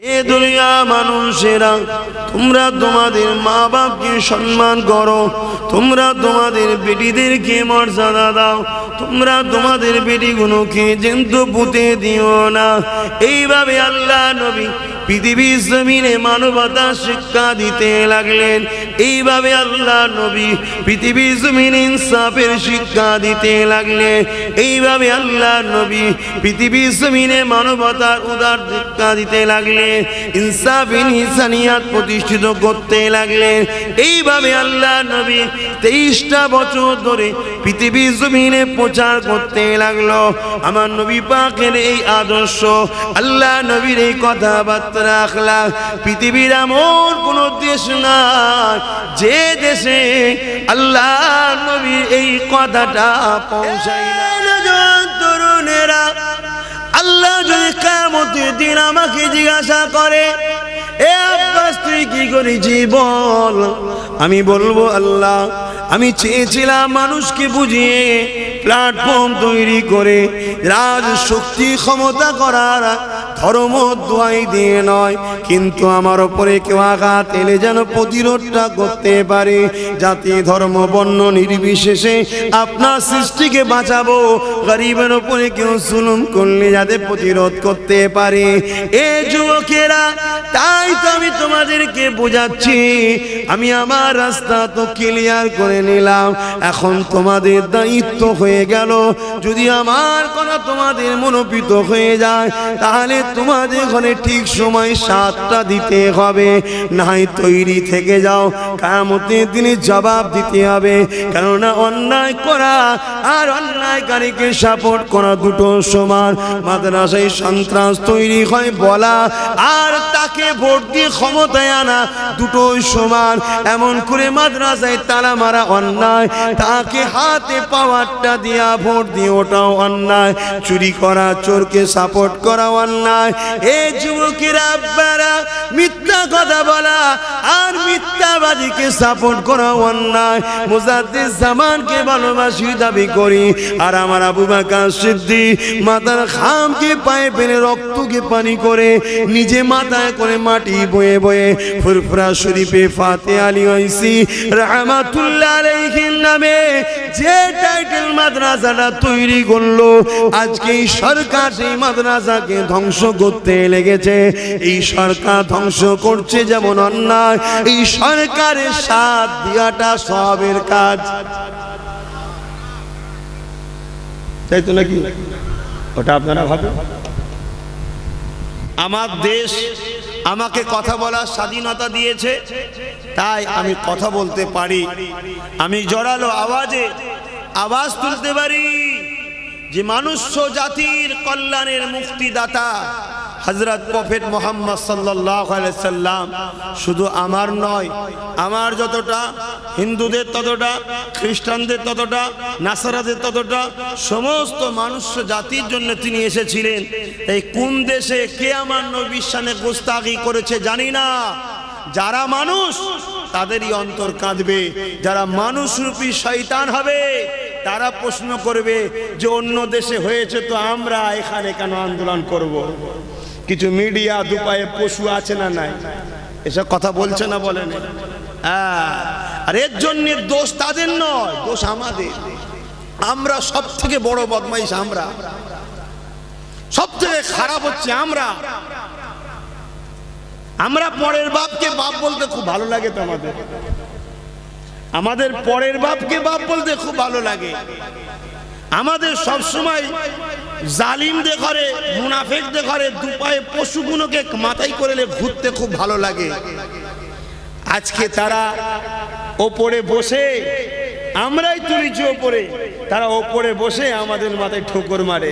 এ দুনিয়া মানুষেরা, তোমরা তোমাদের মা বাপকে সম্মান করো, তোমরা তোমাদের বেটিদেরকে মর্যাদা দাও, তোমরা তোমাদের বেটিগুলোকে জ্যান্ত পুঁতে দিও না। এইভাবে আল্লাহ নবী পৃথিবীর জমিনে মানবতা শিক্ষা দিতে লাগলেন। এইভাবে আল্লাহ নবী পৃথিবীর জমিনে ইনসাফের শিক্ষা দিতে লাগলেন। এইভাবে আল্লাহ নবী পৃথিবীর জমিনে মানবতার উদার শিক্ষা দিতে লাগলেন, ইনসাফ ইনসানিয়াত প্রতিষ্ঠিত করতে লাগলেন। এইভাবে আল্লাহ নবী 23টা বছর ধরে পৃথিবীর জমিনে প্রচার করতে লাগলো আমার নবী পাকের এই আদর্শ, আল্লাহ নবীর এই কথাবার্তা রাখলা। পৃথিবীর এমন কোন দেশ নাই যে দেশে আল্লাহ নবীর এই কথাটা পৌঁছায় না। তরুণেরা, আল্লাহ যদি কিয়ামতের দিন আমাকে জিজ্ঞাসা করে, এ আব্বাস তুই কি করেছি বল, আমি বলবো আল্লাহ আমি চেয়েছিলাম মানুষকে বুঝিয়ে প্ল্যাটফর্ম তৈরি করে রাজশক্তি ক্ষমতা করার, ধর্ম দোয়াই দিয়ে নয়, কিন্তু আমার ওপরে কেউ আঘাত এলে যেন প্রতিরোধটা করতে পারে। জাতি ধর্ম বর্ণ নির্বিশেষে আপনার সৃষ্টিকে বাঁচাবো, গরিবের ওপরে কেউ জুলুম করলে যাতে প্রতিরোধ করতে পারে। এ যুবকেরা, তাই তো আমি তোমাদেরকে বোঝাচ্ছি, আমি আমার রাস্তা তো ক্লিয়ার করে নিলাম, এখন তোমাদের দায়িত্ব হয়ে গেল, যদি আমার কথা তোমাদের মনোপিত হয়ে যায় তাহলে তোমাদের ঘরে ঠিক সময় সাতটা দিতে হবে, নাই তৈরি থেকে যাও, কিয়ামতের দিনে জবাব দিতে হবে। কেননা অন্যায় করা আর অন্যায়কারীকে সাপোর্ট করা দুটো সমান। মাদ্রাসায় সন্ত্রাস তৈরি হয় বলা আর তাকে ভোট দিয়ে ক্ষমতায় আনা দুটোই সমান। এমন করে মাদ্রাসায় তালা মারা অন্যায়, তাকে হাতে পাওয়ারটা দিয়া ভোট দিয়ে ওটাও অন্যায়। চুরি করা, চোরকে সাপোর্ট করা অন্যায়। এই যুবকেরা, আব্বারা, মিথ্যা কথা বলা আর মিথ্যাবাদীকে সাপোর্ট করা অন্যায়। মুজাদ্দিদ জামানকে ভালোবাসি দাবি করি আর আমার আবু বকর সিদ্দিক মাথার খামকে পায়ে ফেলে রক্তকে পানি করে নিজে মাথায় করে মাটি বয়ে বয়ে ফুরফুরা শরীফে ফাতে আলী ওয়াইসি রাহমাতুল্লাহ আলাইহির নামে যে টাইটেল মাদ্রাসাটা তৈরি করলো, আজকে এই সরকার সেই মাদ্রাসাকে ধ্বংস করতে লেগেছে। এই সরকার ধ্বংস করছে যেমন অন্যায়, এই সরকারের সাথ দিয়াটা সবের কাজ, তাই তো নাকি? ওটা আপনারা ভাবেন। আমার দেশ আমাকে কথা বলার স্বাধীনতা দিয়েছে, তাই আমি কথা বলতে পারি, আমি জোরালো আওয়াজে আওয়াজ তুলতে পারি যে মনুষ্য জাতির কল্যাণের মুক্তিদাতা হযরত প্রফেট মুহাম্মদ সাল্লাল্লাহু আলাইহি সাল্লাম শুধু আমার নয়, আমার যতটা হিন্দুদের ততটা, খ্রিস্টানদের ততটা, নাসারাদের ততটা, সমস্ত মনুষ্য জাতির জন্য তিনি এসেছিলেন। এই কোন দেশে কে আমার নবীর শানে গোস্তাখি করেছে জানি না। যারা মানুষ তাদেরই অন্তর কাঁদবে, যারা মানুষরূপী শয়তান হবে তারা প্রশ্ন করবে যে অন্য দেশে হয়েছে তো আমরা এখানে কেন আন্দোলন করব। কিছু মিডিয়া দুপায়ে পশু আছে না নাই, এসব কথা বলছে না, বলেন? আর এর জন্য দোষ তাদের নয়, দোষ আমাদের। আমরা সব থেকে বড় বদমাইশ, আমরা সব থেকে খারাপ হচ্ছে আমরা। আমরা পরের বাপকে বাপ বলতে খুব ভালো লাগে তো আমাদের পরের বাপকে বাপ বলতে খুব ভালো লাগে। আমাদের সব সময় জালিমদের ঘরে, মুনাফিকদের ঘরে দুপায়ে পশুগুলোকে মাথায় করে ঘুরতে খুব ভালো লাগে। আজকে তারা ওপরে বসে, আমরাই তুলিছি ওপরে, তারা ওপরে বসে আমাদের মাথায় ঠোকর মারে,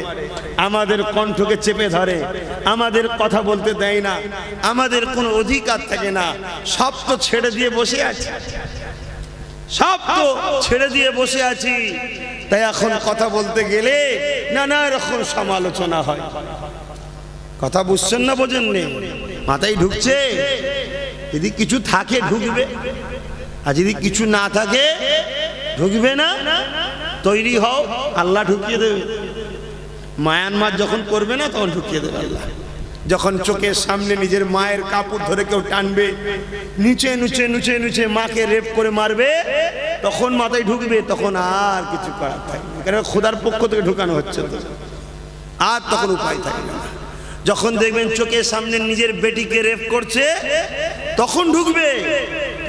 আমাদের কণ্ঠকে চেপে ধরে, আমাদের কথা বলতে দেয় না, আমাদের কোনো অধিকার থাকে না। সব তো ছেড়ে দিয়ে বসে আছি, সব তো ছেড়ে দিয়ে বসে আছি, তাই এখন কথা বলতে গেলে নানা রকম সমালোচনা হয়। কথা বুঝছেন না, বোঝেন নি? মাথায় ঢুকছে? যদি কিছু থাকে ঢুকবে, আর যদি কিছু না থাকে ঢুকবে না। তৈরি হও, আল্লাহ ঢুকিয়ে দেবে। মায়ানমার যখন করবে না তখন ঢুকিয়ে দেবে আল্লাহ। যখন চোখের সামনে নিজের মায়ের কাপড় ধরে কেউ টানবে, নিচে নুচে নুচে নুচে মাকে রেপ করে মারবে, তখন মাথায় ঢুকবে, তখন আর কিছু করার থাকবে না, কারণ খোদার পক্ষ থেকে ঢুকানো হচ্ছে তো, আর তখন উপায় থাকবে না। যখন দেখবেন চোখের সামনে নিজের বেটিকে রেপ করছে, তখন ঢুকবে,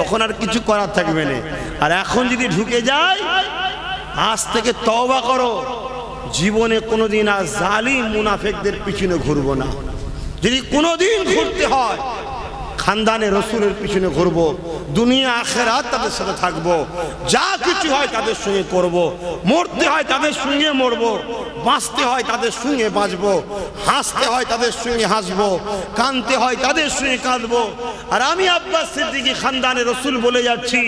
তখন আর কিছু করার থাকবে না। আর এখন যদি ঢুকে যায়, আজ থেকে তওবা করো, জীবনে কোনোদিন আর জালিম মুনাফিকদের পিছনে ঘুরবো না। যদি কোনোদিন ঘুরতে হয়, খানদানে রসুলের পিছনে ঘুরবো, দুনিয়া আখেরাত তাদের সাথে থাকবো, যা কিছু হয় তাদের সঙ্গে করব, মরতে হয় তাদের সঙ্গে মরবো, বাঁচতে হয় তাদের সঙ্গে বাঁচবো, হাসতে হয় তাদের সঙ্গে হাসবো, কাঁদতে হয় তাদের সঙ্গে কাঁদবো। আর আমি আব্বাস সিদ্দিকী খানদানে রসুল বলে যাচ্ছি,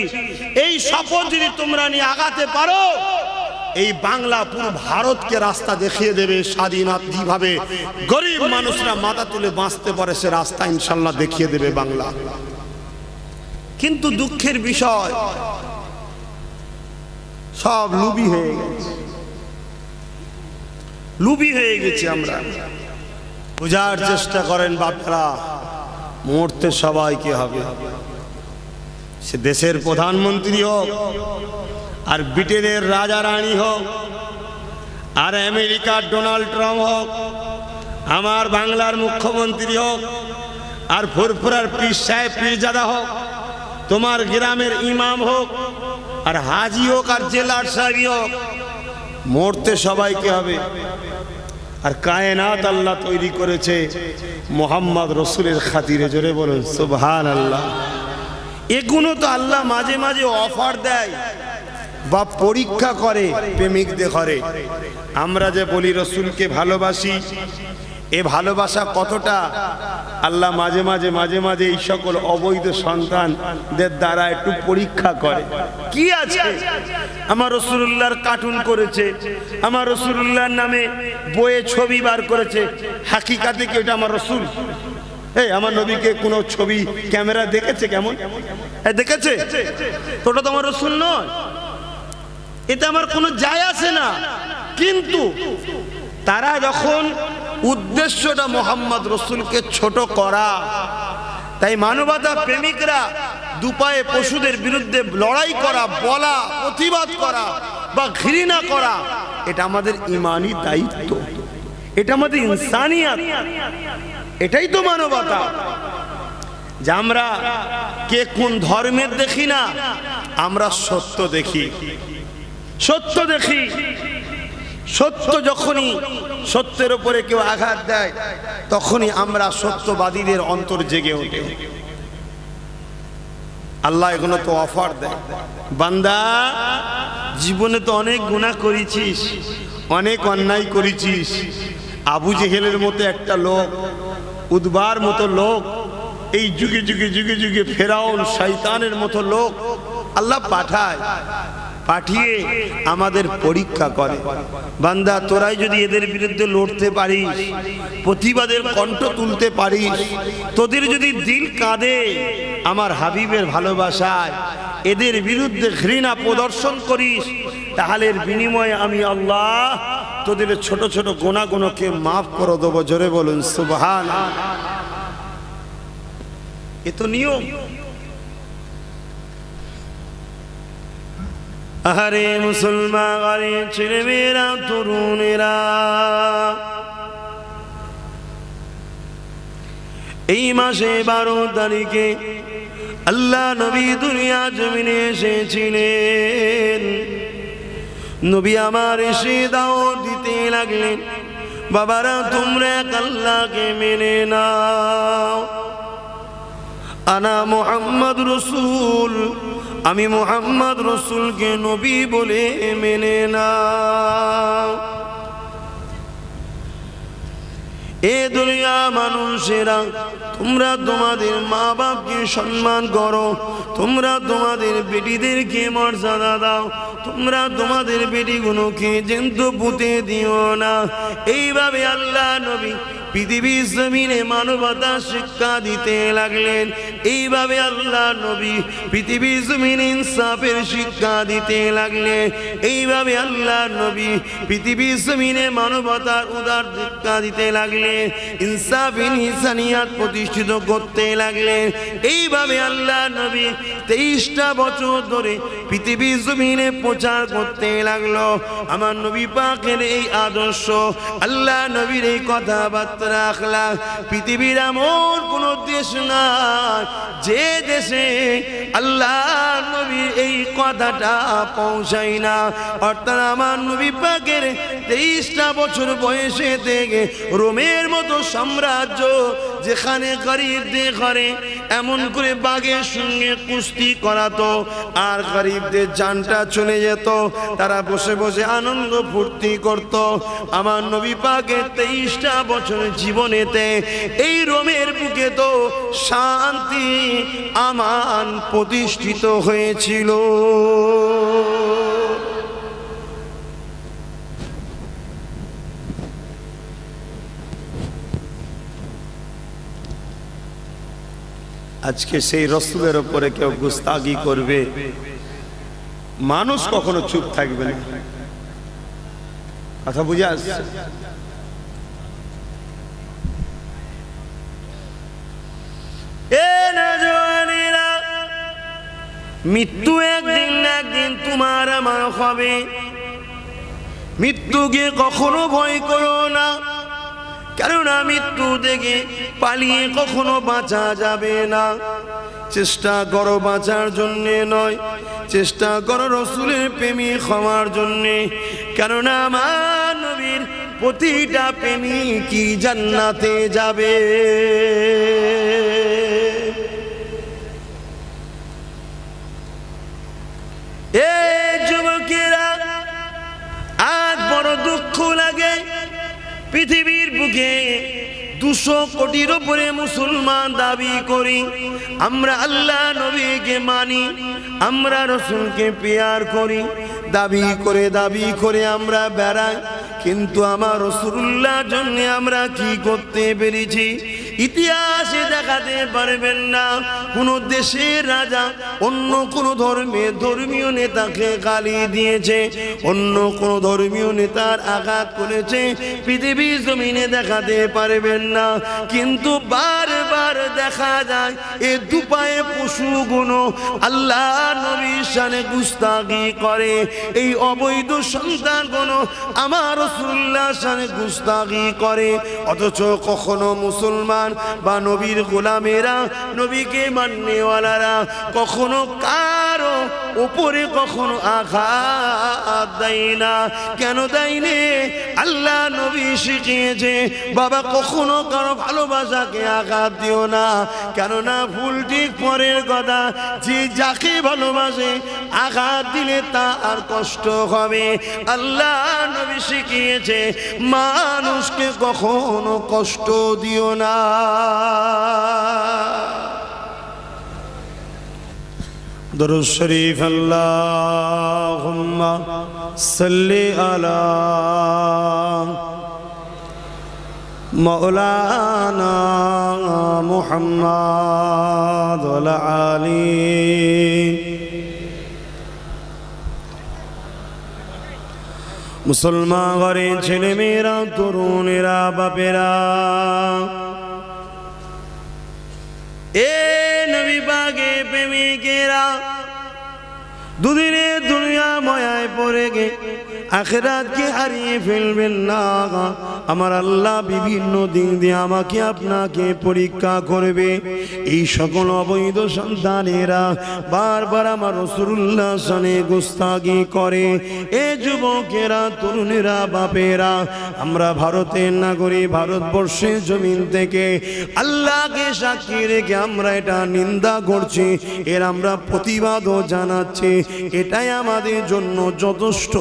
এই শপথ যদি তোমরা নিয়ে আগাতে পারো, এই বাংলা পুরো ভারতকে রাস্তা দেখিয়ে দেবে। স্বাধীনতা যেভাবে গরিব মানুষরা মাথা তুলে বাঁচতে পারে, সে রাস্তা ইনশাল্লাহ দেখিয়ে দেবে বাংলা। কিন্তু দুঃখের বিষয়, সব লুবি হয়ে গেছে, লুবি হয়ে গেছে। আমরা বোঝার চেষ্টা করেন বাপরা, মরতে সবাইকে হবে, সে দেশের প্রধানমন্ত্রী হোক, আর ব্রিটেনের রাজা রানী হোক, আর আমেরিকার ডোনাল্ড ট্রাম্প হোক, আমার বাংলার মুখ্যমন্ত্রী হোক, আর ফুরফুরার পীর সাহেব পীরজাদা হোক, তোমার গ্রামের ইমাম হোক, আর হাজি হোক, আর জেলার সাহেব হোক, মরতে সবাইকে হবে। আর কায়নাত আল্লাহ তৈরি করেছে মোহাম্মদ রসুলের খাতিরে, জোরে বলুন সুবহানাল্লাহ। এগুলো তো আল্লাহ মাঝে মাঝে অফার দেয় বা পরীক্ষা করে প্রেমিকদের ঘরে। আমরা যে বলি রসুলকে ভালোবাসি, এ ভালোবাসা কতটা আল্লাহ মাঝে মাঝে মাঝে মাঝে এই সকল অবৈধ সন্তানদের দ্বারা একটু পরীক্ষা করে। কি আছে, আমার রাসূলুল্লাহর কার্টুন করেছে, আমার রাসূলুল্লাহর নামে বইয়ে ছবি বার করেছে, হাকিকাতে কি ওটা আমার রাসূল? এই আমার নবীকে কোনো ছবি ক্যামেরা দেখেছে? কেমন দেখেছে? ওটা তো আমার রাসূল নয়, এতে আমার কোনো যায় আসে না। কিন্তু তারা যখন উদ্দেশ্যটা মোহাম্মদ রসুলকে ছোট করা, তাই মানবতা প্রেমিকরা দুপায়ে পশুদের বিরুদ্ধে লড়াই করা, বলা, প্রতিবাদ করা বা ঘৃণা করা, এটা আমাদের ইমানি দায়িত্ব, এটা আমাদের ইনসানিয়াত, এটাই তো মানবতা। যে আমরা কে কোন ধর্মের দেখি না, আমরা সত্য দেখি, সত্য দেখি। সত্য যখনই সত্যের উপরে কেউ আঘাত দেয়, তখনই আমরা সত্যবাদীদের অন্তর জেগে ওঠে। আল্লাহ এগুলো তো অফার দেয়, বান্দা জীবনে তো অনেক গুনাহ করেছিস, অনেক অন্যায় করেছিস। আবু জেহেলের মতো একটা লোক, উদ্বার মতো লোক, এই যুগে যুগে যুগে যুগে ফেরাউন শয়তানের মতো লোক আল্লাহ পাঠায়, পাঠিয়ে আমাদের পরীক্ষা করে। বান্দা তোরাই যদি এদের বিরুদ্ধে লড়তে পারিস, প্রতিবাদের কণ্ঠ তুলতে পারিস, তোদের যদি দিল কাঁদে আমার হাবিবের ভালোবাসায়, এদের বিরুদ্ধে ঘৃণা প্রদর্শন করিস, তাহলে এর বিনিময়ে আমি আল্লাহ তোদের ছোট ছোট গুনাহগুলোকে মাফ করে দেবো। জোরে বলুন সুবহানাল্লাহ। এ তো নিয়ম। আরে মুসলমান, আরে ছেলেমেয়েরা, তরুণেরা, এই মাসে 12 তারিখে আল্লাহ নবী দুনিয়া জমিনে এসেছিলেন। নবী আমার এসে দাওয়াত দিতে লাগলেন, বাবারা তোমরা আল্লাহকে মেনে নাও, আনা মুহাম্মদ রসুল, আমি মুহাম্মদ রসুলকে নবী বলে মেনে নাও। এ দুনিয়া মানুষেরা, তোমরা তোমাদের মা বাপকে সম্মান করো, তোমরা তোমাদের বেটিদেরকে মর্যাদা দাও, তোমরা তোমাদের বেটিগুলোকে জ্যান্ত পুঁতে দিও না। এইভাবে আল্লাহ নবী পৃথিবীর জমিনে মানবতা শিক্ষা দিতে লাগলেন। এইভাবে আল্লাহ নবী পৃথিবীর জমিনে ইনসাফের শিক্ষা দিতে লাগলেন। এইভাবে আল্লাহ নবী পৃথিবীর জমিনে মানবতার উদার শিক্ষা দিতে লাগলেন, ইনসাফ ইনসানিয়াত প্রতিষ্ঠিত করতে লাগলেন। এইভাবে আল্লাহ নবী 23টা বছর ধরে পৃথিবীর জমিনে প্রচার করতে লাগলো আমার নবী পাকের এই আদর্শ, আল্লাহ নবীর এই কথাবার্তা আখলাক। পৃথিবীর এমন কোন দেশ নাই যে দেশে আল্লাহ নবীর এই কথাটা পৌঁছায় না। অর্থাৎ আমার নবী পাকের 23টা বছর বয়সে থেকে রোমের মতো সাম্রাজ্য, যেখানে গরিবদের ঘরে এমন করে বাঘের সঙ্গে কুস্তি করাতো আর গরিবদের জানটা চলে যেত, তারা বসে বসে আনন্দ ফুর্তি করত। আমার নবী পাকের 23টা বছরের জীবনেতে এই রোমের বুকে তো শান্তি আমান প্রতিষ্ঠিত হয়েছিল। আজকে সেই রাসূলের উপরে কেউ গুস্তাগি করবে, মানুষ কখনো চুপ থাকবে না। কথা বুঝে আসছে? মৃত্যু একদিন না একদিন তোমার আমার হবে। মৃত্যুকে কখনো ভয় করো না, কেননা মৃত্যু থেকে পালিয়ে কখনো বাঁচা যাবে না। চেষ্টা করো বাঁচার জন্যে নয়, চেষ্টা করো রাসূলের প্রেমিক হওয়ার জন্যে, কেননা আমার নবীর প্রতিটা প্রেমিকই জান্নাতে যাবে। এই যুবকেরা, আজ বড় দুঃখ লাগে পৃথিবীর বুকে 200 কোটির উপরে মুসলমান দাবি করি, আমরা আল্লাহ নবীকে মানি, আমরা রাসূলকে প্যার করি, দাবি করে আমরা বেড়াই, কিন্তু আমার রাসূলুল্লাহর জন্য আমরা কি করতে পেরেছি ইতিহাসে দেখাতে পারবেন না। কোন দেশের রাজা অন্য কোন ধর্মীয় নেতাকে গালি দিয়েছে, অন্য কোন ধর্মীয় নেতার আঘাত করেছে, পৃথিবীর জমিনে দেখাতে পারবেন না। কিন্তু বারবার দেখা যায় এই দুপায়ে পশুগুলো আল্লাহ নবীর শানে গুস্তাগি করে, এই অবৈধ সন্তানগুলো আমার রাসূলুল্লাহর শানে গুস্তাগি করে। অথচ কখনো মুসলমান বা নবীর গোলামেরা, নবীকে মাননেওয়ালারা কখনো কারো উপরে কখনো আঘাত দেয় না। কেন দেয়নি? আল্লাহ নবী শিখিয়েছে, বাবা কখনো কারো ভালোবাসাকে আঘাত দিও না, কেননা ভুল ঠিক পরের কথা, যে যাকে ভালোবাসে আঘাত দিলে তার কষ্ট হবে। আল্লাহ নবী শিখিয়েছে মানুষকে কখনো কষ্ট দিও না। দরুদ শরীফ আল্লাহুম্মা সাল্লি আলা মাওলানা মুহাম্মদ ওয়া আলি। মুসলমান ঘরে ছেলে মেয়েরা, তরুণেরা, বাপেরা, এ নবী পাকে প্রেমিকেরা, দুদিনে দুনিয়া মায়ায় পড়ে গে আখিরাতকে হারিয়ে ফেলবেন না। আমার আল্লাহ বিভিন্ন দিন দিয়ে আমাকে আপনাকে পরীক্ষা করবে। এই সকল অবৈধ সন্তানেরা বারবার আমার রাসূলুল্লাহর শানে গুস্তাগি করে। এ যুবকেরা, তরুণেরা, বাপেরা, আমরা ভারতের নাগরিক, ভারতবর্ষের জমিন থেকে আল্লাহকে সাক্ষী রেখে আমরা এটা নিন্দা করছি, এর আমরা প্রতিবাদও জানাচ্ছি। এটাই আমাদের জন্য যথেষ্ট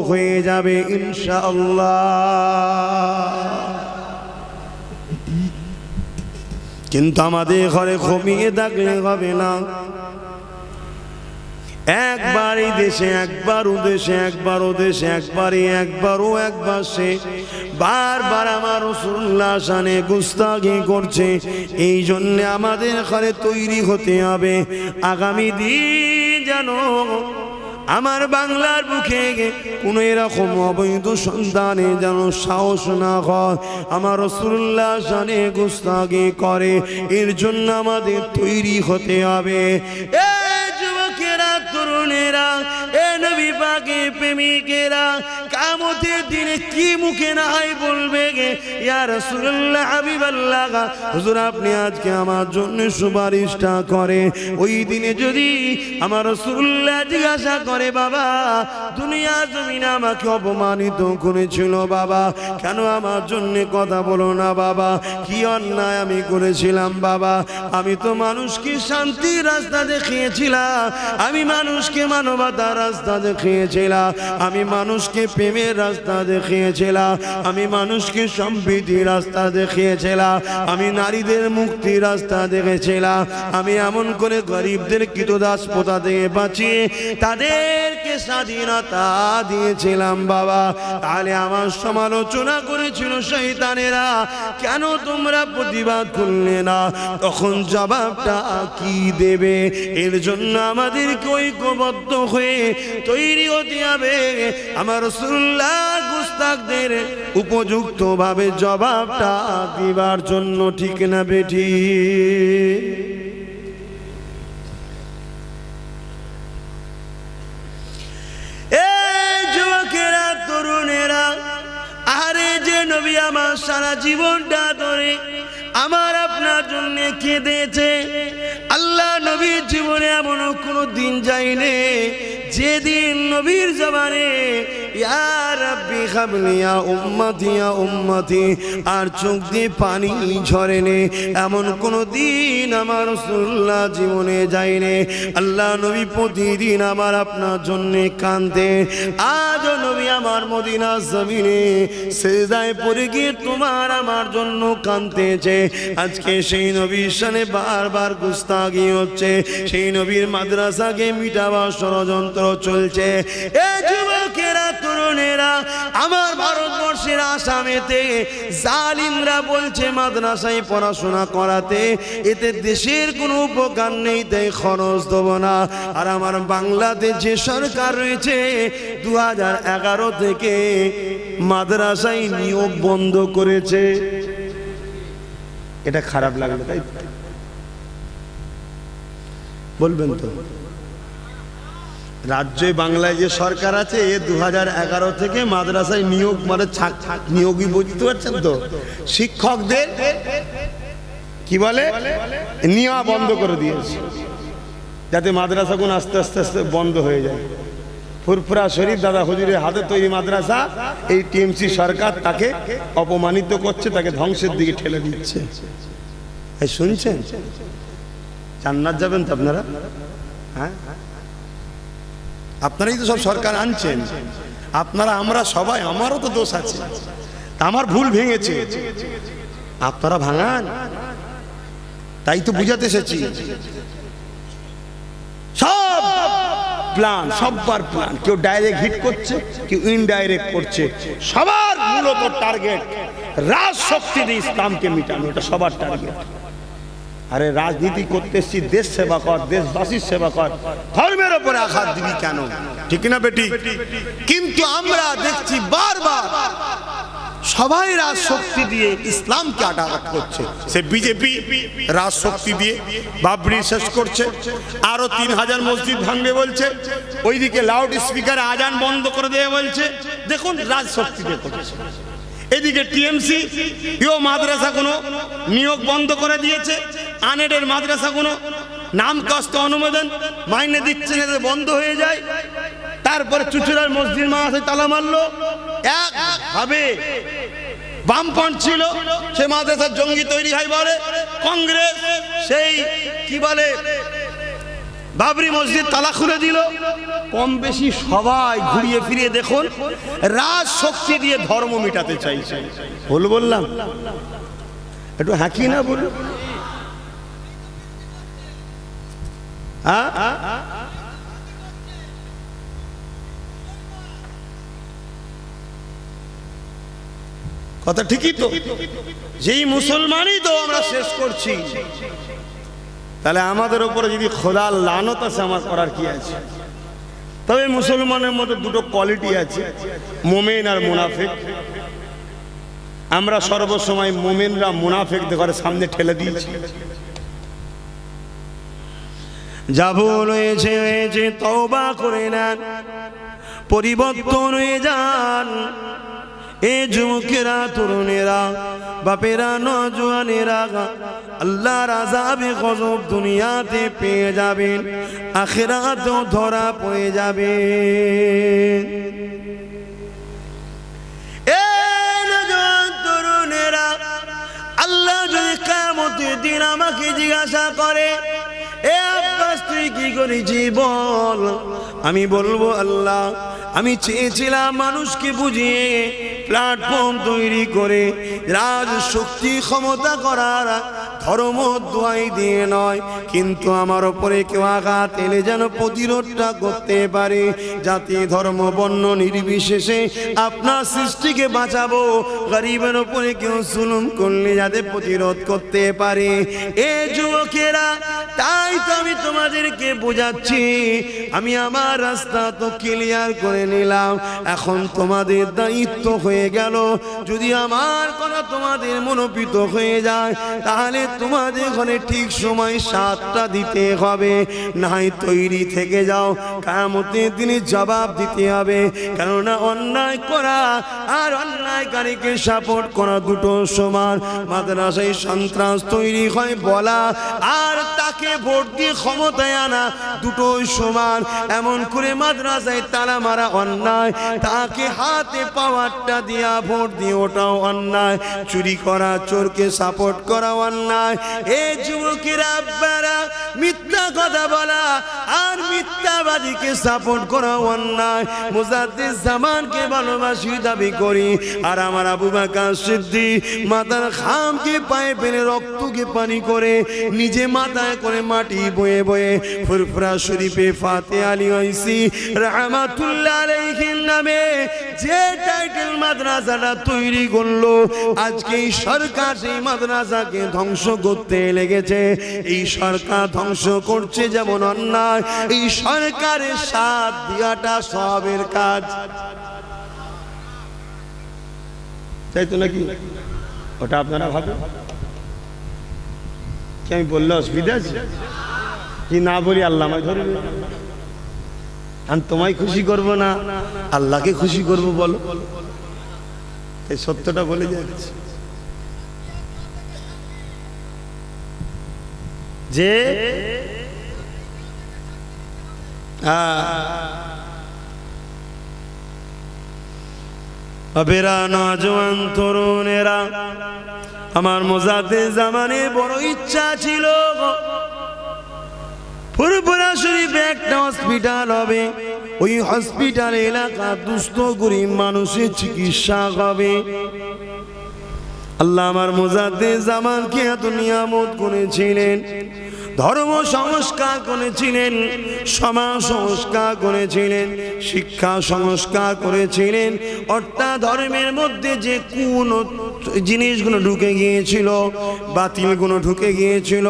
হয়ে যাবে ইনশাআল্লাহ। কিন্তু আমাদের ঘরে ঘুমিয়ে থাকলে হবে না। একবারই দেশে একবার ওদেশে একবার ওদেশে একবারই একবারও একবার সে বারবার আমার রাসূলুল্লাহ শানে গুস্তাখি করছে। এই জন্য আমাদের ঘরে তৈরি হতে হবে আগামী দিন যেন আমার বাংলার বুকে কোনো এরকম অবৈধ সন্তানে যেন সাহস না হয় আমার রাসূলুল্লাহ শানে গুস্তাখি করে। এর জন্য আমাদের তৈরি হতে হবে। যুবকেরা, তরুণেরা, এ নবী পাকের প্রেমিকেরা, কিয়ামতের দিনে কি মুখে নাই বলবে গে, ইয়া রাসূলুল্লাহ হাবিবাল্লাহ হুজুর আপনি আজকে আমার জন্য সুপারিশটা করে। ওই দিনে যদি আমার রাসূলুল্লাহ জিজ্ঞাসা করে, বাবা দুনিয়া জমিনে আমাকে অপমানিত করেছিল বাবা, কেন আমার জন্য কথা বলো না বাবা, কি অন্যায় আমি করেছিলাম বাবা, আমি তো মানুষকে শান্তির রাস্তা দেখিয়েছিলাম, আমি মানুষকে মানবতার রাস্তা দেখিয়েছিলাম, আমি মানুষকে প্রেমের রাস্তা দেখিয়েছিলাম, আমি মানুষকে সম্প্রীতির রাস্তা দেখিয়েছিলাম, আমি নারীদের মুক্তির রাস্তা দেখেছিলাম, আমি এমন করে গরিবদের কৃতদাসপ্রথা থেকে বাঁচিয়ে তাদেরকে স্বাধীনতা দিয়েছিলাম বাবা। তাহলে আমার সমালোচনা করেছিল শয়তানেরা, কেন তোমরা প্রতিবাদ করলে না? তখন জবাবটা কি দেবে? এর জন্য আমাদেরকে ঐক্যবদ্ধ হয়ে তৈরি হতে হবে আমার রাসূলুল্লাহ গুস্তাখদের উপযুক্ত ভাবে জবাবটা দিবার জন্য। ঠিক না বেঠি? এই যুবকেরা, তরুণেরা, আরে যে নবী আমার সারা জীবনটা ধরে আমার আপনার জন্য কেঁদেছে, আল্লাহ নবীর জীবনে এমন কোনো দিন যায়নি যেদিন নবীর জবানে ইয়া রাব্বি হাবলি ইয়া উম্মতি আর চোখ দিয়ে পানি ঝরেনি, এমন কোনো দিন আমার রাসূলুল্লাহ জীবনে যায়নি। আল্লাহ নবী প্রতিদিন আমার আপনার জন্য কাঁদে। আজও নবী আমার মদিনার জমিনে সিজদায় পড়ে গিয়ে তোমার আমার জন্য কাঁদতেছে। আজকে সেই নবীর শানে বারবার গুস্তাখি হচ্ছে, সেই নবীর মাদ্রাসাকে মিটাবার ষড়যন্ত্র চলছে। এ যুবকেরা, তরুণেরা, আমার ভারতবর্ষের আসামেতে জালিমরা বলছে মাদ্রাসায় পড়াশোনা করাতে, এতে দেশের কোনো উপকার নেই, তাই খরচ দেব না। আর আমার বাংলাদেশ যে সরকার রয়েছে 2011 থেকে মাদ্রাসায় নিয়োগ বন্ধ করেছে। এটা খারাপ লাগলো, তাই বলবেন তো? রাজ্যে বাংলায় যে সরকার আছে এ 2011 থেকে মাদ্রাসায় নিয়োগ মানে নিয়োগই, বুঝতে পারছেন তো, শিক্ষকদের কি বলে নেওয়া বন্ধ করে দিয়েছে, যাতে মাদ্রাসাগুলো আস্তে আস্তে আস্তে বন্ধ হয়ে যায়। ফুরফুরা শরীফ দাদা হুজুরের হাতে তৈরি মাদ্রাসা, এই টিএমসি সরকার তাকে অপমানিত করছে, তাকে ধ্বংসের দিকে ঠেলে দিচ্ছে। এই শুনছেন? জান্নাত যাবেন তো আপনারা? হ্যাঁ, আপনারাই তো সব সরকার আনছেন, আপনারা, আমরা সবাই, আমারও তো দোষ আছে, আমার ভুল ভেঙেছে, আপনারা ভাঙান, তাই তো বুঝাতে এসেছি। সব প্ল্যান, সবার প্ল্যান, কেউ ডাইরেক্ট হিট করছে, কেউ ইনডাইরেক্ট করছে, সবার মূলত টার্গেট রাজশক্তি দিয়ে ইসলামকে মিটানো, এটা সবার টার্গেট। আরে রাজনীতি করতে এসছি, দেশ সেবা কর, দেশবাসীর সেবা কর, ধর্মের ওপরে আঘাত দিবি কেন? ঠিক না বেটি? কিন্তু আমরা দেখছি বারবার সবাই রাজশক্তি দিয়ে ইসলামকে আঘাত করছে। সে বিজেপি রাজশক্তি দিয়ে বাবরি শেষ করছে, আরো 3000 মসজিদ ভাঙবে বলছে, ওইদিকে লাউড স্পিকারে আজান বন্ধ করে দেবে বলছে। দেখুন রাজশক্তি দিয়ে করছে। এদিকে টিএমসি মাদ্রাসাগুলো নিয়োগ বন্ধ করে দিয়েছে, আনেডের মাদ্রাসাগুলো নাম কষ্ট অনুমোদন মাইনে দিচ্ছে না, বন্ধ হয়ে যায়। তারপরে চুচুড়ার মসজিদ মাদ্রাসায় তালা মারলো, একভাবে বামপন্থ ছিল, সে মাদ্রাসার জঙ্গি তৈরি হয় বলে। কংগ্রেস সেই কি বলে বাবরি মসজিদ তালা খুলে দিল। কম বেশি সবাই ঘুরিয়ে ফিরিয়ে দেখুন রাজশক্তি দিয়ে ধর্ম মিটাতে চাইছে। বললাম একটু হাঁকি না বলুন? কথা ঠিকই তো, যেই মুসলমানই তো আমরা শেষ করছি, তাহলে আমাদের উপরে যদি খোদার লানত আছে আমার করার কি আছে? তবে মুসলমানের মধ্যে দুটো কোয়ালিটি আছে, মোমেন আর মুনাফিক। আমরা সর্বসময় মোমেনরা মুনাফিকদের ঘরে সামনে ঠেলে দিয়েছি। যা ভুল হয়েছে হয়েছে, তওবা করে নেন, পরিবর্তন হয়ে যান। এ যুবকেরা, তরুণেরা, বাপেরা, নওজোয়ানেরা, আল্লাহর আযাবে গজব দুনিয়াতে পেয়ে যাবেন, আখিরাতেও ধরা পড়ে যাবে। এ নওজোয়ান তরুণেরা, আল্লাহ যদি কিয়ামতের দিন আমাকে জিজ্ঞাসা করে, এ আব্বাস তুই কি করেছি বল, আমি বলবো আল্লাহ আমি চেয়েছিলাম মানুষকে বুঝিয়ে প্ল্যাটফর্ম তৈরি করে রাজ শক্তি ক্ষমতা করার, ধর্ম দোয়াই দিয়ে নয়, কিন্তু আমার ওপরে কেউ আঘাত এলে যেন প্রতিরোধটা করতে পারে। জাতি ধর্ম বর্ণ নির্বিশেষে আপনার সৃষ্টিকে বাঁচাবো, গরিবের ওপরে কেউ জুলুম করলে যাতে প্রতিরোধ করতে পারে। এ যুবকেরা, তাই তো আমি তোমাদেরকে বোঝাচ্ছি, আমি আমার রাস্তা তো ক্লিয়ার করে নিলাম, এখন তোমাদের দায়িত্ব হয়ে গেল, যদি আমার কথা তোমাদের মনোপিত হয়ে যায় তাহলে তোমাদের ঘরে ঠিক সময় সাতটা দিতে হবে, নাই তৈরি থেকে যাও, কিয়ামতের দিনে জবাব দিতে হবে। কেননা অন্যায় করা আর অন্যায়কারীকে সাপোর্ট করা দুটো সমান। মাদ্রাসায় সন্ত্রাস তৈরি হয় বলা আর তাকে ভোট দিয়ে ক্ষমতায় আনা দুটোই সমান। এমন করে মাদ্রাসায় তালা মারা অন্যায়, তাকে হাতে পাওয়ারটা দিয়া ভোট দিয়ে ওটাও অন্যায়, চুরি করা, চোরকে সাপোর্ট করা অন্যায়। এই যুবকেরা, আব্বারা, মিথ্যা কথা বলা আর মিথ্যাবাদীকে সাপোর্ট করা অন্যায়। মুজাদ্দিদ জামানকে ভালোবাসি দাবি করি আর আমার আবু বকর সিদ্দিক মাথার খামকে পায়ে ফেলে রক্তকে পানি করে নিজে মাথায় করে মাটি বয়ে বয়ে ফুরফুরা শরীফে ফাতে আলী ওয়াইসি রাহমাতুল্লাহ আলাইহির নামে যে টাইটেল মাদ্রাসাটা তৈরি করলো, আজকে এই সরকার সেই মাদ্রাসাকে ধ্বংস করতে লেগেছে। এই সরকার ধ্বংস করছে যেমন অন্যায়, এই সরকারের সাথ দিয়াটা সবের কাজ, তাই তো নাকি? ওটা আপনারা ভাবেন কি আমি বললে অসুবিধা আছে? কি না বলি আল্লাহ আমায় ধরে নেবে। আমি তোমায় খুশি করব না, আল্লাহকে খুশি করব বলো, এই সত্যটা বলে যাচ্ছে যে বাবেরা, নওজোয়ান তরুণেরা, আমার মুজাদ্দিদ জামানের বড় ইচ্ছা ছিল ফুরফুরা শরীফে একটা হসপিটাল হবে, ওই হসপিটাল এলাকা দুস্থ গরিব মানুষের চিকিৎসা হবে। আল্লাহ আমার মুজাদ্দিদ জামানকে এত নিয়ামত করেছিলেন, ধর্ম সংস্কার করেছিলেন, সমাজ সংস্কার করেছিলেন, শিক্ষা সংস্কার করেছিলেন। অর্থাৎ ধর্মের মধ্যে যে কোন জিনিসগুলো ঢুকে গিয়েছিল, বাতিলগুলো ঢুকে গিয়েছিল,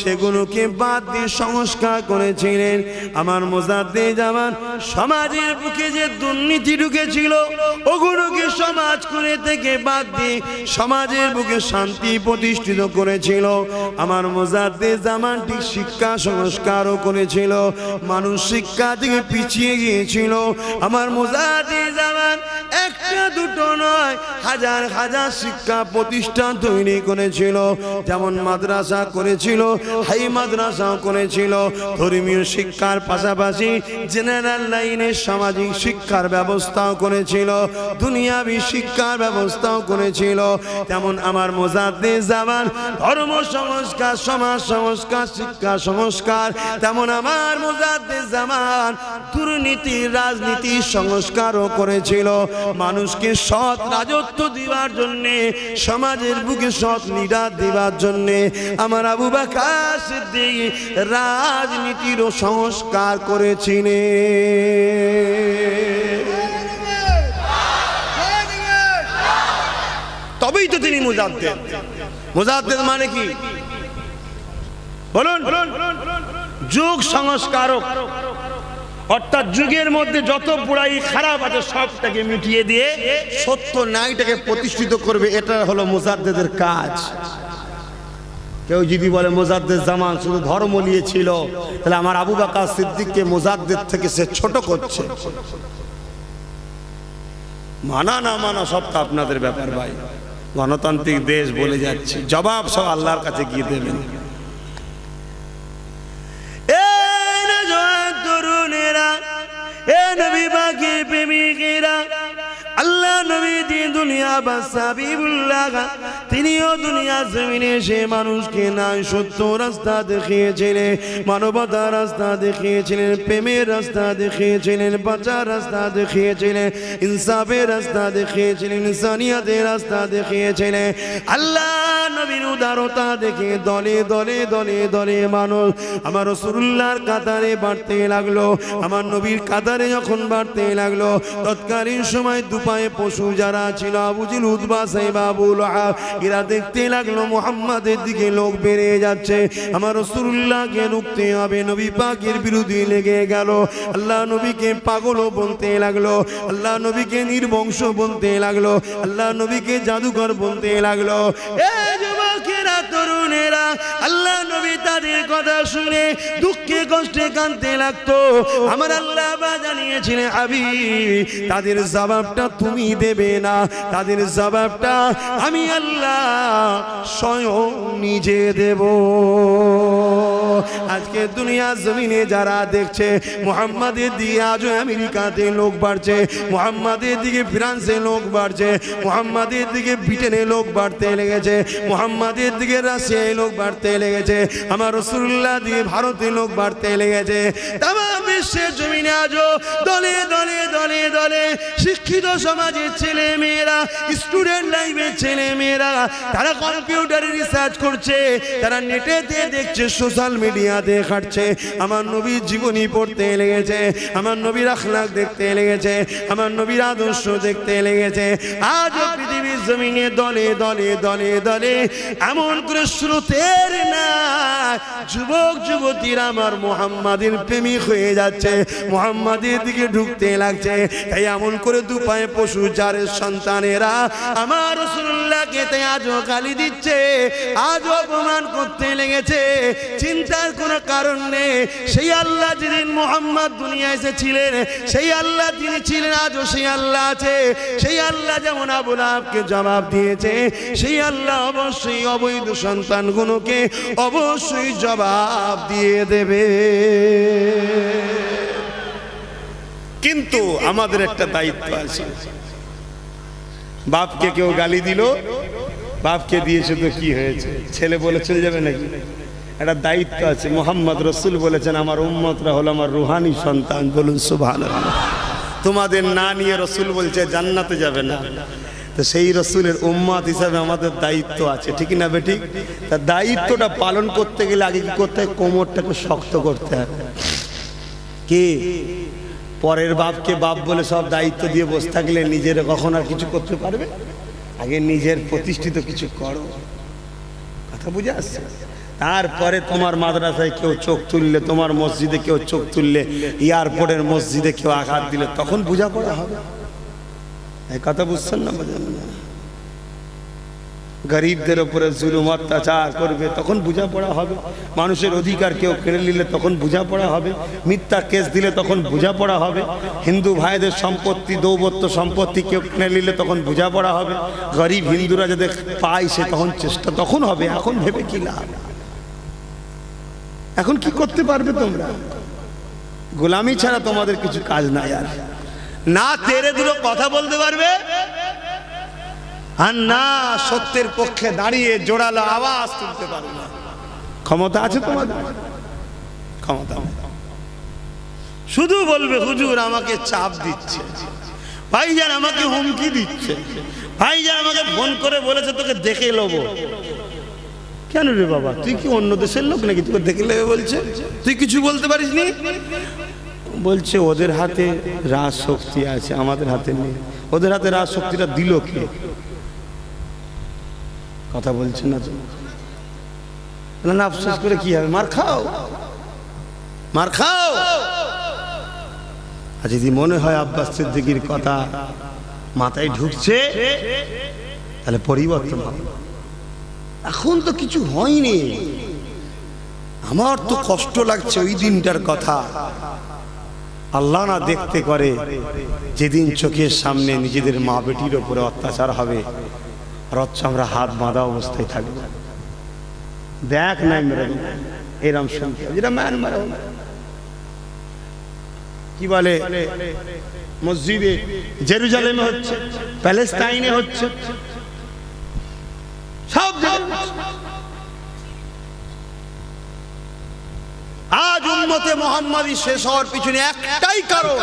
সেগুলোকে বাদ দিয়ে সংস্কার করেছিলেন। আমার মুজাদ্দিদ জামান সমাজের বুকে যে দুর্নীতি ঢুকেছিল ওগুলোকে সমাজ করে থেকে বাদ দিয়ে সমাজের বুকে শান্তি প্রতিষ্ঠিত করেছিল। আমার মুজাদ্দিদ জামান ঠিক শিক্ষা সংস্কারও করেছিল, মানুষ শিক্ষা থেকে পিছিয়ে গিয়েছিল। আমার মুজাদ্দিদ জামান একটা দুটো নয়, হাজার হাজার শিক্ষা প্রতিষ্ঠান তৈরি করেছিল, যেমন মাদ্রাসা করেছিল, হাই মাদ্রাসাও করেছিল। ধর্মীয় শিক্ষার পাশাপাশি জেনারেল লাইনে সামাজিক শিক্ষার ব্যবস্থাও করেছিল, দুনিয়াবি শিক্ষার ব্যবস্থাও করেছিল। তেমন আমার মুজাদ্দিদ জামান ধর্ম সংস্কার, সমাজ সংস্কার, শিক্ষা সংস্কার, তেমন আমার মুজাদ্দিদ জামান দুর্নীতি, রাজনীতি সংস্কারও করেছিল। মানুষকে সৎ রাজত্ব দিবার জন্যে, সমাজের বুকে সৎ লিডার দিবার জন্যে আমার আবু বকর সিদ্দিক রাজনীতিরও সংস্কার করেছিলেন। মুজাদ্দেদ। মুজাদ্দেদ মানে কি বলুন? যুগ সংস্কারক, অর্থাৎ যুগের মধ্যে যত বুড়াই খারাপ আছে সবটাকে মিটিয়ে দিয়ে সত্য ন্যায়টাকে প্রতিষ্ঠিত করবে, এটা হলো মুজাদ্দেদের কাজ। কেউ যদি বলে মুজাদ্দেদ জামান শুধু ধর্ম নিয়ে ছিল, তাহলে আমার আবু বকর সিদ্দিককে মুজাদ্দেদ থেকে সে ছোট করছে। মানা না মানা সবটা আপনাদের ব্যাপার ভাই, গণতান্ত্রিক দেশ বলে যাচ্ছে, জবাব সব আল্লাহর কাছে গিয়ে দেবেন। আল্লাহ নবী দিন দুনিয়া বাসাবিবুল্লাহ, তিনিও দুনিয়া জমিনে সে মানুষকে নাই সত্য রাস্তা দেখিয়েছিলেন, মানবতার রাস্তা দেখিয়েছিলেন, প্রেমের রাস্তা দেখিয়েছিলেন, বাঁচার রাস্তা দেখিয়েছিলেন, ইনসাফের রাস্তা দেখিয়েছিলেন, ইনসানিয়াতের রাস্তা দেখিয়েছিলেন। আল্লাহ নবীর উদারতা দেখে দলে দলে দলে দলে মানুষ আমার রাসূলুল্লাহর কাতারে বাড়তে লাগলো। আমার নবীর কাতারে যখন বাড়তে লাগলো, তৎকালীন সময় দুপায়ে পশু যারা ছিল, আবু জিল, উতবা, সাইবা, আবু লাহাব, এরা দেখতে লাগলো মুহাম্মাদের দিকে লোক বেড়ে যাচ্ছে, আমার রাসূলুল্লাহকে রুখতে হবে। নবী পাকের বিরোধী লেগে গেল, আল্লাহ নবীকে পাগলও বলতে লাগলো, আল্লাহ নবীকে নির্বংশ বলতে লাগলো, আল্লাহ নবীকে জাদুকর বলতে লাগলো। যুবকেরা, তরুণেরা, আল্লাহ নবী তাদের কথা শুনে দুঃখে কষ্টে কাঁদতে লাগতো। আমার আল্লাহ জানিয়েছিলেন, হাবিব তাদের জবাবটা তুমি দেবে না, তাদের জবাবটা আমি আল্লাহ স্বয়ং নিজে দেব। আজকে দুনিয়া জমিনে যারা দেখছে মুহাম্মাদের দিকে আজ আমেরিকাতে লোক বাড়ছে, মুহাম্মাদের দিকে ফ্রান্সে লোক বাড়ছে, মুহাম্মাদের দিকে ব্রিটেনে লোক বাড়তে লেগেছে, মুহাম্মাদের দিকে রাশিয়ায় লোক বাড়তে লেগেছে, আমার রাসূলুল্লাহ দিয়ে ভারতে লোক বাড়তে লেগেছে। তামাম বিশ্বের জমিনে আজও দলে দলে দলে দলে শিক্ষিত সমাজের ছেলে মেয়েরা, স্টুডেন্ট লাইফের ছেলে মেয়েরা, তারা কম্পিউটারে রিসার্চ করছে, তারা নেটেতে দেখছে, সোশ্যাল মিডিয়াতে খাটছে, আমার নবীর জীবনী পড়তে লেগেছে, আমার নবীর আখলাক দেখতে লেগেছে, আমার নবীর আদর্শ দেখতে লেগেছে। আজও পৃথিবীর জমিনে দলে দলে দলে দলে এমন করে স্রোতের না যুবক যুবতীরা আমার মুহাম্মাদের প্রেমিক হয়ে যাচ্ছে, মুহাম্মাদের দিকে ঢুকতে লাগছে। তাই এমন করে দুপায়ে পশু যারের সন্তানেরা আমার রাসূলুল্লাহকে তাই আজও গালি দিচ্ছে, আজও অপমান করতে লেগেছে। চিন্তার কোনো কারণ নেই, সেই আল্লাহ যেদিন মুহাম্মদ দুনিয়ায় এসেছিলেন, সেই আল্লাহ তিনি ছিলেন, আজও সেই আল্লাহ আছে। সেই আল্লাহ যেমন আবু লাহাবকে জবাব দিয়েছে, সেই আল্লাহ অবশ্যই অবৈধ সন্তানগুলোকে অবশ্যই জবাব দিয়ে দেবে। কিন্তু আমাদের একটা দায়িত্ব আছে। বাপকে কেউ গালি দিল, বাপকে দিয়েছে তো কি হয়েছে, ছেলে বলে চলে যাবে নাকি? একটা দায়িত্ব আছে। মুহাম্মদ রাসূল বলেছেন, আমার উম্মতরা হলো আমার রুহানি সন্তান। বলুন সুবহানাল্লাহ। তোমাদের না নিয়ে রাসূল বলছে জান্নাতে যাবে না, তো সেই রাসূলের উম্মত হিসাবে আমাদের দায়িত্ব আছে, ঠিক না বেঠিক? তা দায়িত্বটা পালন করতে গেলে আগে কি করতে হয়? কোমরটাকে শক্ত করতে হবে। কি পরের বাপকে বাপ বলে সব দায়িত্ব দিয়ে বসে থাকলে নিজের কখন আর কিছু করতে পারবে? আগে নিজের প্রতিষ্ঠিত কিছু করো। কথা বুঝে আসছে? তারপরে তোমার মাদ্রাসায় কেউ চোখ তুললে, তোমার মসজিদে কেউ চোখ তুললে, এয়ারপোর্টের মসজিদে কেউ আঘাত দিলে, তখন বোঝাপড়া হবে। এই কথা বুঝছেন না? গরিবদের উপরে জুলুম অত্যাচার করবে, তখন বোঝাপড়া হবে। মানুষের অধিকার কেউ কেড়ে নিলে তখন বোঝাপড়া হবে। মিথ্যা কেস দিলে তখন বোঝাপড়া হবে। হিন্দু ভাইদের সম্পত্তি, দৌবত্য সম্পত্তি কেউ কেড়ে নিলে তখন বোঝাপড়া হবে। গরিব হিন্দুরা যাতে পায় সে তখন চেষ্টা তখন হবে। এখন ভেবে কি লাভ? এখন কি করতে পারবে তোমরা? গোলামি ছাড়া তোমাদের কিছু কাজ নাই। আর না তেরে দুটো কথা বলতে পারবে, আর না সত্যের পক্ষে দাঁড়িয়ে জোরালো আওয়াজ তুলতে পারবে না। ক্ষমতা আছে তোমাদের? ক্ষমতা শুধু বলবে হুজুর আমাকে চাপ দিচ্ছে, ভাইজান আমাকে হুমকি দিচ্ছে, ভাইজান আমাকে ফোন করে বলেছে তোকে দেখে নেবো। কেন রে বাবা, তুই কি অন্য দেশের লোক নাকি তোকে দেখে নেবে বলছে? তুই কিছু বলতে পারিস নি? বলছে ওদের হাতে রাজ শক্তি আছে, আমাদের হাতে নেই। ওদের হাতে রাজ শক্তিটা দিল কে? কথা বলছেন না তো? না আফসোস করে কি হবে? মার খাও, মার খাও। আর যদি মনে হয় আব্বাস সিদ্দিকীর কথা মাথায় ঢুকছে তাহলে পরিবর্তন হবে। এখন তো কিছু হয়নি, আমার তো কষ্ট লাগছে ওই দিনটার কথা। আল্লাহ না দেখতে করে যেদিন চোখের সামনে নিজেদের মা বেটির উপরে অত্যাচার হবে, আর আমরা হাত বাঁধা অবস্থায় থাকবো। দেখ নাই মেরে এরম শুনতে, যেটা মায়ানমারে কি বলে মসজিদে জেরুজালেমে হচ্ছে, প্যালেস্টাইনে হচ্ছে, সব আজ উম্মতে মুহাম্মাদী শেষ হওয়ার পিছনে একটাই কারণ,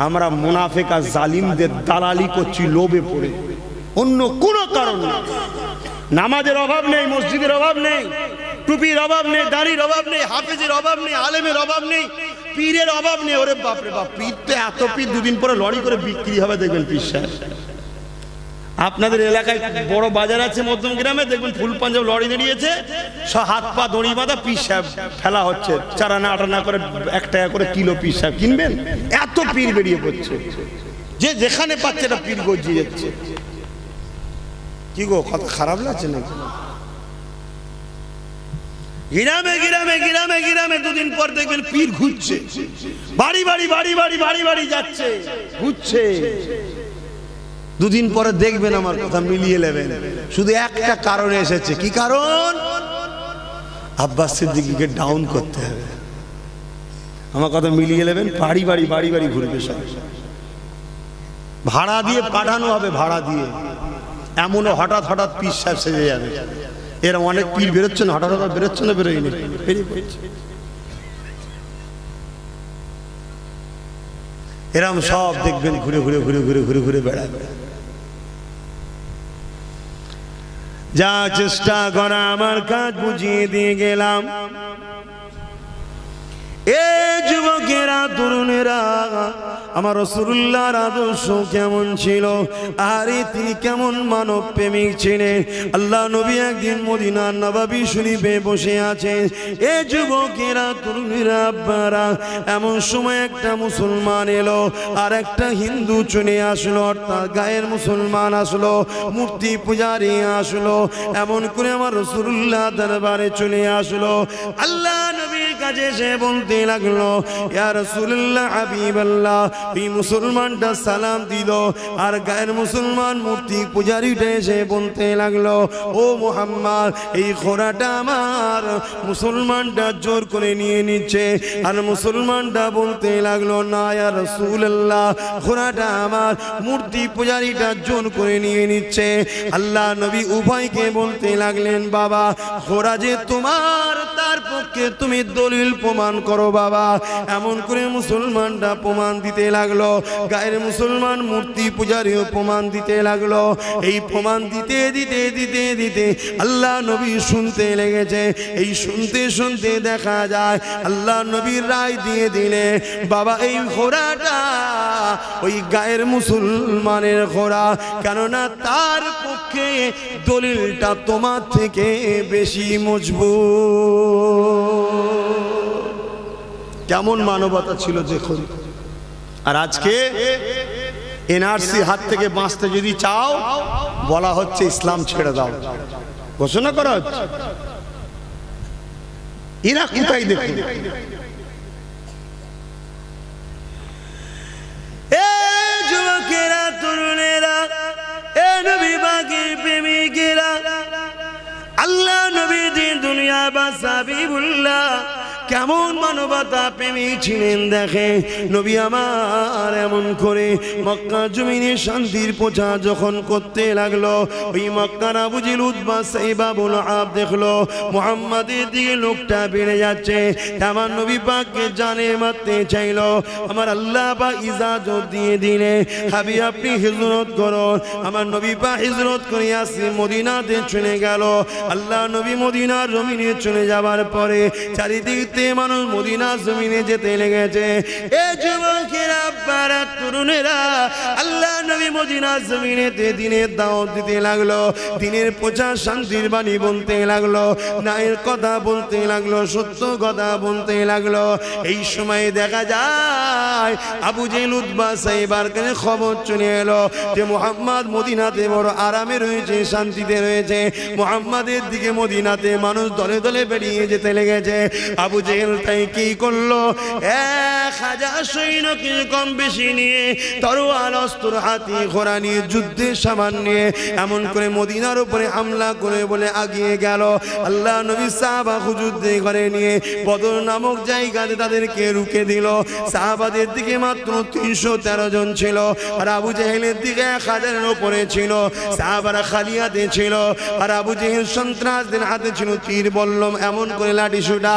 আমরা মুনাফিক আর জালিমদের দালালি করছি লোভে পড়ে, অন্য কোনো কারণ নেই। নামাজের অভাব নেই, মসজিদের অভাব নেই, টুপির অভাব নেই, দাড়ির অভাব নেই, হাফেজের অভাব নেই, আলেমের অভাব নেই, পীরের অভাব নেই। ওরে বাপরে বাপ, পীর তো এত পীর দুদিন পরে লড়ি করে বিক্রি হবে দেখবেন। পীর সাহেব আপনাদের এলাকায় বড় বাজার আছে মধ্যম গ্রামে, দেখবেন ফুল পাঞ্জাব লড়ি দাঁড়িয়েছে, সব হাত পা দড়ি বাঁধা, পীর সাহেব ফেলা হচ্ছে, চারানা আটানা করে 1 টাকা করে কিলো পীর সাহেব কিনবেন। এত পীর বেরিয়ে পড়ছে, যে যেখানে পাচ্ছে এটা পীর গজিয়ে যাচ্ছে। কি গো, কত খারাপ লাগছে নাকি? গ্রামে গ্রামে গ্রামে গ্রামে দুদিন পর দেখবেন পীর ঘুরছে, বাড়ি বাড়ি বাড়ি বাড়ি বাড়ি বাড়ি যাচ্ছে, ঘুরছে। দুদিন পরে দেখবেন, আমার কথা মিলিয়ে নেবেন, শুধু একটা কারণে এসেছে। কি কারণ? আব্বাস সিদ্দিকীকে ডাউন করতে হবে। আমার কথা মিলিয়ে নেবেন, বাড়ি বাড়ি বাড়ি বাড়ি ঘুরবে সব, ভাড়া দিয়ে পাঠানো হবে, ভাড়া দিয়ে। এমনও হঠাৎ হঠাৎ পীর সাহেব সেজে যাবে। এরা অনেক পীর বেরোচ্ছে না, হঠাৎ হঠাৎ বেরোচ্ছে না, বেরোয়নি, বেরিয়ে পড়ছে। এরম সব দেখবেন ঘুরে ঘুরে ঘুরে ঘুরে ঘুরে ঘুরে বেড়াবে। যা চেষ্টা করা আমার কাজ বুঝিয়ে দিয়ে গেলাম। এ যুবকেরা, তরুণেরা, আমার রাসূলুল্লাহর আদর্শ কেমন ছিল, আরে তিনি কেমন মানব প্রেমিক ছিলেন। আল্লাহ নবী একদিন মদিনার নববী শরীফে বসে আছে। এ যুবকেরা, তরুণেরা, আব্বারা, এমন সময় একটা মুসলমান এলো আর একটা হিন্দু চলে আসলো, অর্থাৎ গায়ের মুসলমান আসলো, মূর্তি পূজারি আসলো। এমন করে আমার রাসূলুল্লাহ দরবারে চলে আসলো। আল্লাহ নবীর কাছে এসে বলতে লাগলো, ইয়া রাসূলুল্লাহ, হাবিবাল্লাহ। এই মুসলমানটা সালাম দিল, আর গায়ের মুসলমান মূর্তি পূজারিটা এসে বলতে লাগলো, ও মুহাম্মদ, এই ঘোড়াটা আমার। মুসলমানটা জোর করে নিয়ে নিচ্ছে, আর মুসলমানটা বলতে লাগলো, না ইয়া রাসূলুল্লাহ, ঘোড়াটা আমার। মূর্তি পূজারিটা জোর করে নিয়ে নিচ্ছে। আল্লাহ নবী উভয়কে বলতে লাগলেন, বাবা, ঘোড়া যে তোমার, তার পক্ষে তুমি দলিল প্রমাণ করো বাবা। এমন করে মুসলমানটা প্রমাণ দিতে লাগলো, গায়ের মুসলমান মূর্তি পূজারীও প্রমাণ দিতে লাগলো। এই প্রমাণ দিতে দিতে দিতে দিতে আল্লাহ নবী শুনতে লেগেছে। এই শুনতে শুনতে দেখা যায় আল্লাহ নবীর রায় দিয়ে দিলে, বাবা, এই ঘোড়াটা ওই গায়ের মুসলমানের ঘোড়া, কেননা তার পক্ষে দলিলটা তোমার থেকে বেশি মজবুত। কেমন মানবতা ছিল দেখুন। আর আজকে এনআরসি হাত থেকে বাঁচতে যদি চাও, বলা হচ্ছে ইসলাম ছেড়ে দাও, ঘোষণা করা হচ্ছে। এরা কোথায় দেখুন, এ যুবকেরা, তরুণেরা, এ নবী পাকের প্রেমিকেরা, আল্লাহ নবী দিন দুনিয়া বাদশা হাবিবুল্লাহ কেমন মানবতা প্রেমী ছিলেন দেখে। নবী আমার এমন করে মক্কা জমিনে শান্তির প্রচার যখন করতে লাগলো, ওই মক্কার আবু জেহেল, উতবা, সাইবা, আবু লাহাব দেখলো মুহাম্মাদের দিকে লোকটা বেড়ে যাচ্ছে। আমার নবী পাককে জানে মারতে চাইলো। আমার আল্লাহ পাক ইজাজত দিয়ে দিলে, হাবিব আপনি হিজরত করুন। আমার নবী পাক হিজরত করে আসি মদিনাতে চলে গেল। আল্লাহ নবী মদিনার জমিনে চলে যাবার পরে চারিদিক থেকে মানুষ মদিনার জমিনে যেতে লেগেছে। এ যুবকেরা, বারা, তরুণেরা, আল্লাহ নবী মদিনার জমিনেতে দিনের দাওয়াত দিতে লাগলো, দিনের প্রচার শান্তির বাণী বলতে লাগলো, ন্যায়ের কথা বলতে লাগলো, সত্য কথা বলতে লাগলো। এই সময় দেখা যায় আবু জেহেল, উতবা, সাইবার কাছে খবর চলে এলো যে মুহাম্মদ মদিনাতে বড় আরামে রয়েছে, শান্তিতে রয়েছে। মুহাম্মাদের দিকে মদিনাতে মানুষ দলে দলে বেরিয়ে যেতে লেগেছে। আবু জেহেল তাই কি করলো, 1000 সৈন্যকে কম বেশি নিয়ে, তরোয়াল, অস্ত্র, হাতি, ঘোড়া নিয়ে, যুদ্ধের সামান নিয়ে এমন করে মদিনার উপরে হামলা করে বলে আগিয়ে গেল। আল্লাহ নবী সাহাবা হুজুরদের ঘরে নিয়ে বদর নামক জায়গাতে তাদেরকে রুখে দিল। সাহাবাদের দিকে মাত্র 313 জন ছিল, আর আবু জেহেলের দিকে 1000-এর উপরে ছিল। সাহাবারা খালি হাতে ছিল, আর আবু জেহেল সন্ত্রাসদের হাতে ছিল তীর, বল্লম, এমন করে লাঠি সোটা।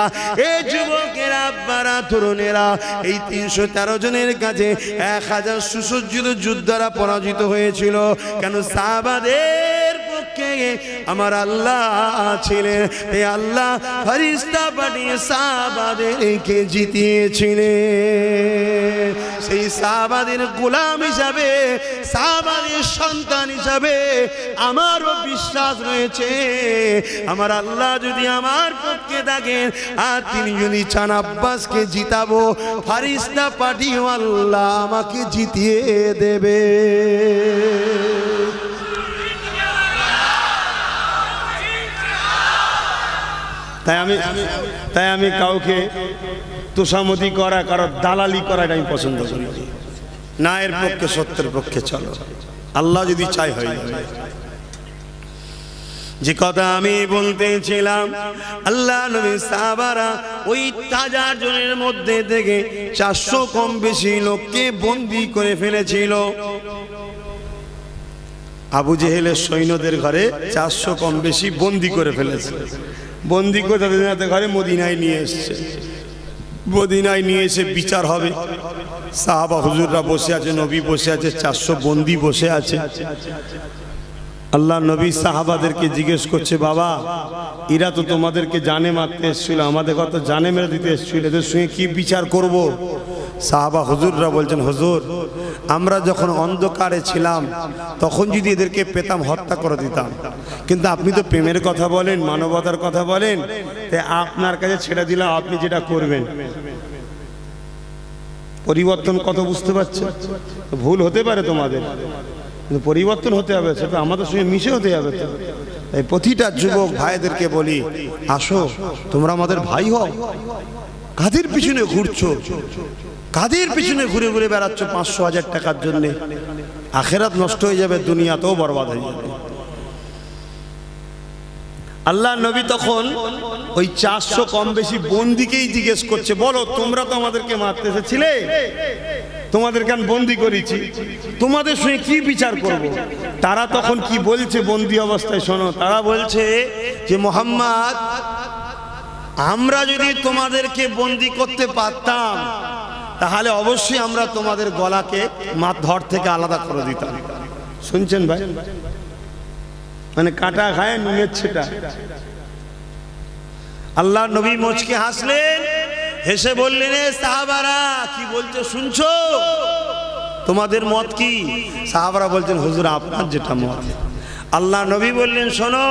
এই যুবকেরা, বারা, তরুণেরা, এই 313 জনের কাছে 1000 সুসজ্জিত যোদ্ধারা পরাজিত হয়েছিল। কেন? সাহাবাদের পক্ষে আমার আল্লাহ ছিলেন। এই আল্লাহ ফেরেশতা পাঠিয়ে সাহাবাদেরকে জিতিয়েছিলেন। সেই সাহাবাদের গোলাম হিসাবে, সাহাবাদের সন্তান হিসাবে আমারও বিশ্বাস রয়েছে, আমার আল্লাহ যদি আমার পক্ষে থাকেন আর তিনি যদি চান আব্বাসকে জিতাবো, ফেরেশতা পাঠিয়ে আল্লাহ আমাকে জিতিয়ে দেবে। তাই আমি কাউকে তোষামতি করা, কারো দালালি করা আমি পছন্দ করি না। এর পক্ষে, সত্যের পক্ষে চলো, আল্লাহ যদি চাই হয়। যে কথা আমি বলতেছিলাম, আল্লাহ নবী সাহাবারা ওই 1000 জনের মধ্যে থেকে 400 কম বেশি লোককে বন্দী করে ফেলেছিল। আবু জেহেলের সৈন্যদের ঘরে 400 কম বেশি বন্দী করে ফেলেছে। বন্দী করে তাদের ঘরে মদিনায় নিয়ে এসছে। মদিনায় নিয়ে এসে বিচার হবে। সাহাবা হুজুররা বসে আছে, নবী বসে আছে, 400 বন্দী বসে আছে। আল্লাহ নবী সাহাবাদেরকে জিজ্ঞেস করছে, বাবা, এরা তো তোমাদেরকে জানে মারতে এসেছিল, আমাদের কত জানে মেরে দিতে এসেছিল, এদের সঙ্গে কি বিচার করব? সাহাবা হুজুররা বলছেন, হুজুর, আমরা যখন অন্ধকারে ছিলাম তখন যদি এদেরকে পেতাম হত্যা করে দিতাম, কিন্তু আপনি তো প্রেমের কথা বলেন, মানবতার কথা বলেন, তাই আপনার কাছে ছেড়ে দিলাম, আপনি যেটা করবেন। পরিবর্তন কত বুঝতে পারছেন? ভুল হতে পারে তোমাদের, কিন্তু পরিবর্তন হতে হবে, সেটা আমাদের সঙ্গে মিশে হতে হবে। তাই প্রতিটা যুবক ভাইদেরকে বলি, আসো, তোমরা আমাদের ভাই হও। কাদের পিছনে ঘুরছো? কাদের পিছনে ঘুরে ঘুরে বেড়াচ্ছ 500-1000 টাকার জন্য? আখেরাত নষ্ট হয়ে যাবে, দুনিয়াতেও বরবাদ হয়ে যাবে। আল্লাহ নবী তখন ওই 400 কম বেশি বন্দীকেই জিজ্ঞেস করছে, বলো, তোমরা তো আমাদেরকে মারতে এসেছিলে, তোমাদেরকে আমি বন্দী করেছি, তোমাদের সঙ্গে কি বিচার করব? তারা তখন কি বলছে বন্দী অবস্থায়, শোনো। তারা বলছে যে, মুহাম্মদ, আমরা যদি তোমাদেরকে বন্দী করতে পারতাম তাহলে অবশ্যই আমরা তোমাদের গলাকে ধর থেকে আলাদা করে দিতাম। শুনছেন ভাই? মানে কাটা খায় নুনের ছেটা। আল্লাহ নবী মুচকে হাসলেন, হেসে বললেন, এ সাহাবারা, কি বলছো শুনছো? তোমাদের মত কি? সাহাবারা বলছেন, হুজুর, আপনার যেটা মত। আল্লাহ নবী বললেন, শোনো,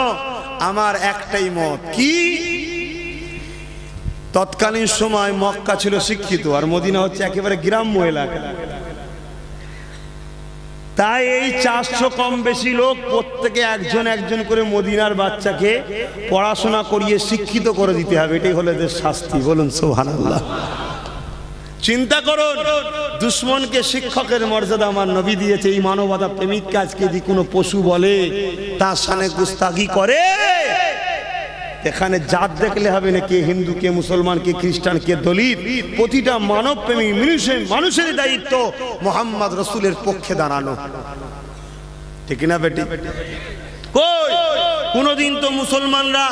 আমার একটাই মত। কি? তৎকালীন সময় মক্কা ছিল শিক্ষিত, আর মদিনা হচ্ছে একেবারে গ্রাম্য এলাকা। তাই এই 400 কম বেশি লোক প্রত্যেকে একজন একজন করে মদিনার বাচ্চাকে পড়াশোনা করিয়ে শিক্ষিত করে দিতে হবে। এটাই হলো এদের শাস্তি। বলুন সুবহানাল্লাহ। চিন্তা করুন, দুশ্মনকে শিক্ষকের মর্যাদা আমার নবী দিয়েছে। এই মানবতা প্রেমিক কাজকে যদি কোনো পশু বলে, তার সামনে গুস্তাখি করে, এখানে জাত দেখলে হবে না, কে হিন্দু, কে মুসলমান, কে খ্রিস্টান, কে দলিত। প্রতিটা মানব প্রেমিক মানুষের দায়িত্ব মুহাম্মদ রাসূলের পক্ষে দাঁড়ানো। ঠিক না বেটি? কই কোনদিন তো মুসলমানরা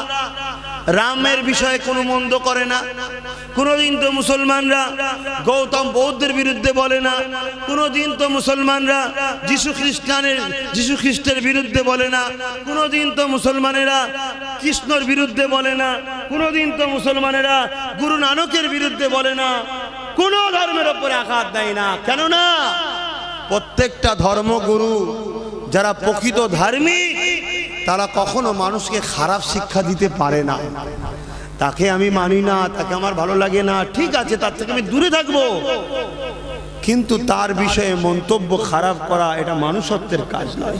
রামের বিষয়ে কোনো মন্দ করে না। কোনোদিন তো মুসলমানরা গৌতম বৌদ্ধের বিরুদ্ধে বলে না, কোনোদিন তো মুসলমানরা যিশু খ্রিস্টের বিরুদ্ধে বলে না, কোনোদিন তো মুসলমানেরা কৃষ্ণর বিরুদ্ধে বলে না, কোনোদিন তো মুসলমানেরা গুরু নানকের বিরুদ্ধে বলে না, কোনো ধর্মের ওপরে আঘাত দেয় না। কেননা প্রত্যেকটা ধর্মগুরু যারা প্রকৃত ধার্মিক তারা কখনো মানুষকে খারাপ শিক্ষা দিতে পারে না। তাকে আমি মানি না, তাকে আমার ভালো লাগে না, ঠিক আছে, তার থেকে আমি দূরে থাকবো, কিন্তু তার বিষয়ে মন্তব্য খারাপ করা এটা মানুষত্বের কাজ নয়।